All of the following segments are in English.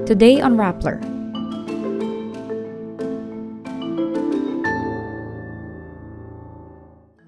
Today on Rappler.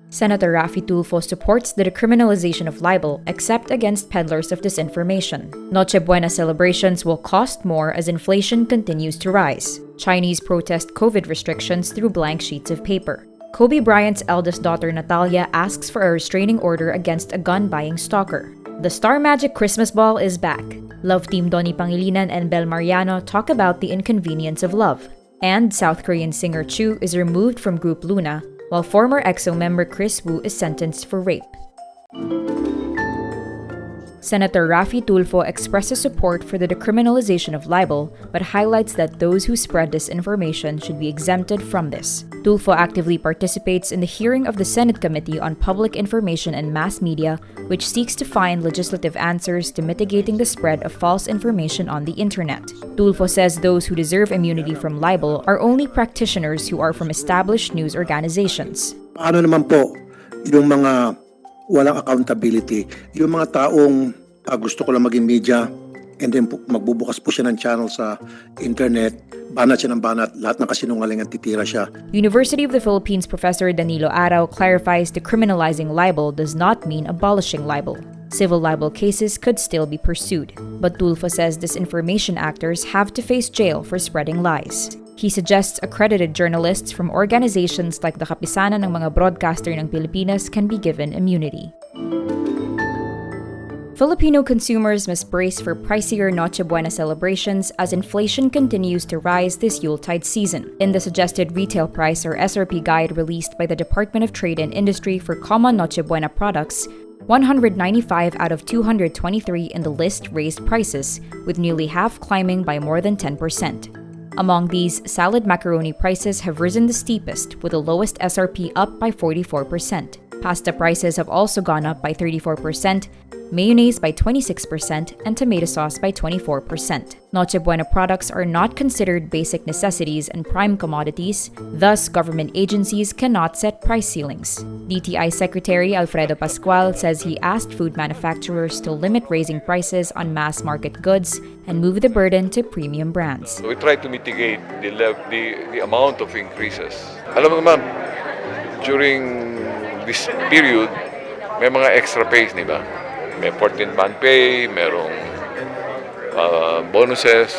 Senator Tulfo supports the decriminalization of libel except against peddlers of disinformation. Noche Buena celebrations will cost more as inflation continues to rise. Chinese protest COVID restrictions through blank sheets of paper. Kobe Bryant's eldest daughter Natalia asks for a restraining order against a gun-buying stalker. The Star Magic Christmas Ball is back. Love team Donny and Belle Mariano talk about the inconvenience of love. And South Korean singer Chuu is removed from group LOONA, while former EXO member Chris Woo is sentenced for rape. Senator Tulfo expresses support for the decriminalization of libel, but highlights that those who spread disinformation should be exempted from this. Tulfo actively participates in the hearing of the Senate Committee on Public Information and Mass Media, which seeks to find legislative answers to mitigating the spread of false information on the internet. Tulfo says those who deserve immunity from libel are only practitioners who are from established news organizations. Ano naman po yung mga walang accountability, yung mga taong gusto ko lang maging media and then magbubukas po siya ng channel sa internet, banat siya ng banat, lahat ng kasinungalingan titira siya. University of the Philippines professor Danilo Araw clarifies decriminalizing libel does not mean abolishing libel. Civil libel cases could still be pursued, but Tulfo says disinformation actors have to face jail for spreading lies. He suggests accredited journalists from organizations like the Kapisanan ng mga broadcaster ng Pilipinas can be given immunity. Filipino consumers must brace for pricier Noche Buena celebrations as inflation continues to rise this Yuletide season. In the suggested retail price or SRP guide released by the Department of Trade and Industry for common Noche Buena products, 195 out of 223 in the list raised prices, with nearly half climbing by more than 10%. Among these, salad macaroni prices have risen the steepest, with the lowest SRP up by 44%. Pasta prices have also gone up by 34%, mayonnaise by 26%, and tomato sauce by 24%. Noche Buena products are not considered basic necessities and prime commodities, thus government agencies cannot set price ceilings. DTI Secretary Alfredo Pascual says he asked food manufacturers to limit raising prices on mass market goods and move the burden to premium brands. We try to mitigate the amount of increases. Alam mo naman, during this period, may mga extra pays, di ba? May 14-month pay, merong bonuses,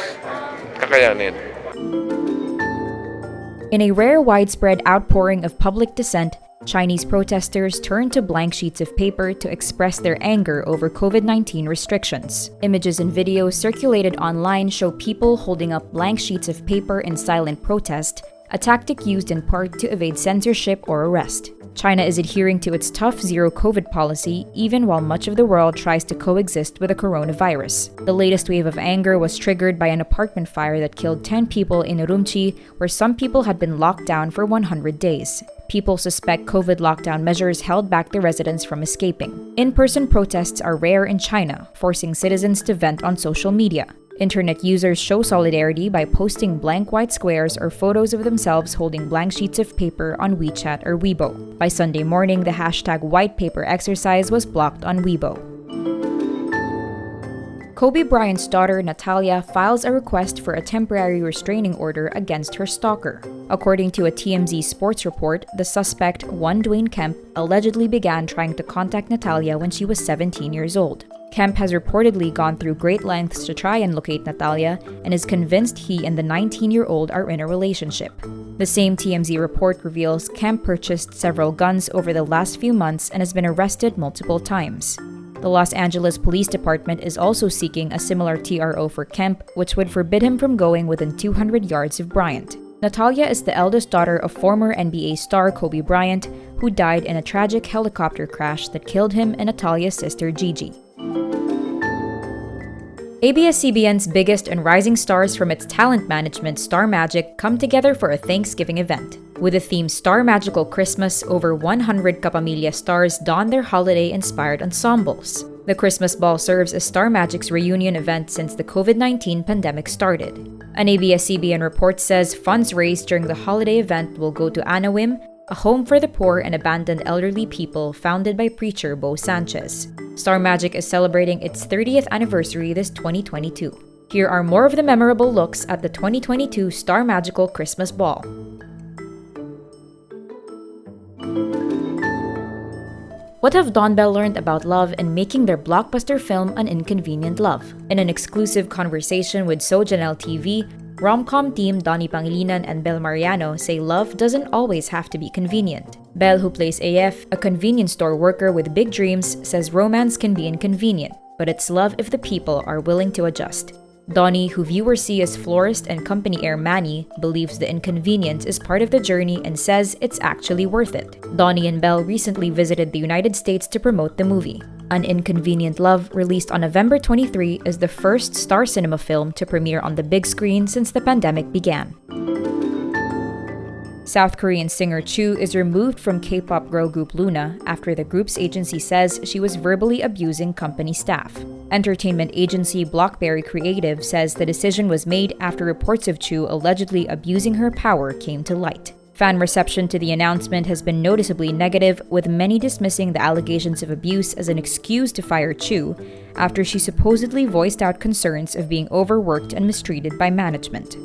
kakayanin. In a rare widespread outpouring of public dissent, Chinese protesters turned to blank sheets of paper to express their anger over COVID-19 restrictions. Images and videos circulated online show people holding up blank sheets of paper in silent protest, a tactic used in part to evade censorship or arrest. China is adhering to its tough zero-COVID policy, even while much of the world tries to coexist with the coronavirus. The latest wave of anger was triggered by an apartment fire that killed 10 people in Urumqi, where some people had been locked down for 100 days. People suspect COVID lockdown measures held back the residents from escaping. In-person protests are rare in China, forcing citizens to vent on social media. Internet users show solidarity by posting blank white squares or photos of themselves holding blank sheets of paper on WeChat or Weibo. By Sunday morning, the hashtag white paper exercise was blocked on Weibo. Kobe Bryant's daughter Natalia files a request for a temporary restraining order against her stalker. According to a TMZ sports report, the suspect, one Dwayne Kemp, allegedly began trying to contact Natalia when she was 17 years old. Kemp has reportedly gone through great lengths to try and locate Natalia and is convinced he and the 19-year-old are in a relationship. The same TMZ report reveals Kemp purchased several guns over the last few months and has been arrested multiple times. The Los Angeles Police Department is also seeking a similar TRO for Kemp, which would forbid him from going within 200 yards of Bryant. Natalia is the eldest daughter of former NBA star Kobe Bryant, who died in a tragic helicopter crash that killed him and Natalia's sister Gigi. ABS-CBN's biggest and rising stars from its talent management Star Magic come together for a Thanksgiving event. With the theme Star Magical Christmas, over 100 Kapamilya stars don their holiday-inspired ensembles. The Christmas Ball serves as Star Magic's reunion event since the COVID-19 pandemic started. An ABS-CBN report says funds raised during the holiday event will go to Anawim, a home for the poor and abandoned elderly people founded by preacher Bo Sanchez. Star Magic is celebrating its 30th anniversary this 2022. Here are more of the memorable looks at the 2022 Star Magical Christmas Ball. What have DonBelle learned about love in making their blockbuster film An Inconvenient Love? In an exclusive conversation with SoJanelle TV, rom-com team Donny and Belle Mariano say love doesn't always have to be convenient. Belle, who plays AF, a convenience store worker with big dreams, says romance can be inconvenient, but it's love if the people are willing to adjust. Donny, who viewers see as florist and company heir Manny, believes the inconvenience is part of the journey and says it's actually worth it. Donny and Belle recently visited the United States to promote the movie. An Inconvenient Love, released on November 23, is the first Star Cinema film to premiere on the big screen since the pandemic began. South Korean singer Chuu is removed from K-pop girl group LOONA after the group's agency says she was verbally abusing company staff. Entertainment agency Blockberry Creative says the decision was made after reports of Chuu allegedly abusing her power came to light. Fan reception to the announcement has been noticeably negative, with many dismissing the allegations of abuse as an excuse to fire Chuu after she supposedly voiced out concerns of being overworked and mistreated by management.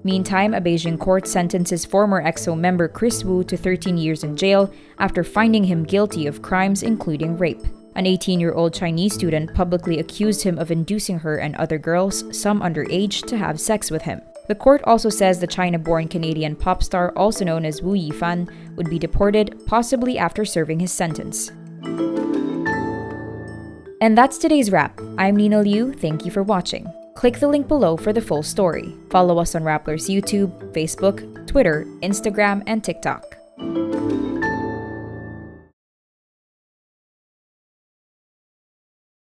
Meantime, a Beijing court sentences former EXO member Chris Woo to 13 years in jail after finding him guilty of crimes including rape. An 18-year-old Chinese student publicly accused him of inducing her and other girls, some underage, to have sex with him. The court also says the China-born Canadian pop star, also known as Wu Yifan, would be deported, possibly after serving his sentence. And that's today's wrap. I'm Nina Liu, thank you for watching. Click the link below for the full story. Follow us on Rappler's YouTube, Facebook, Twitter, Instagram, and TikTok.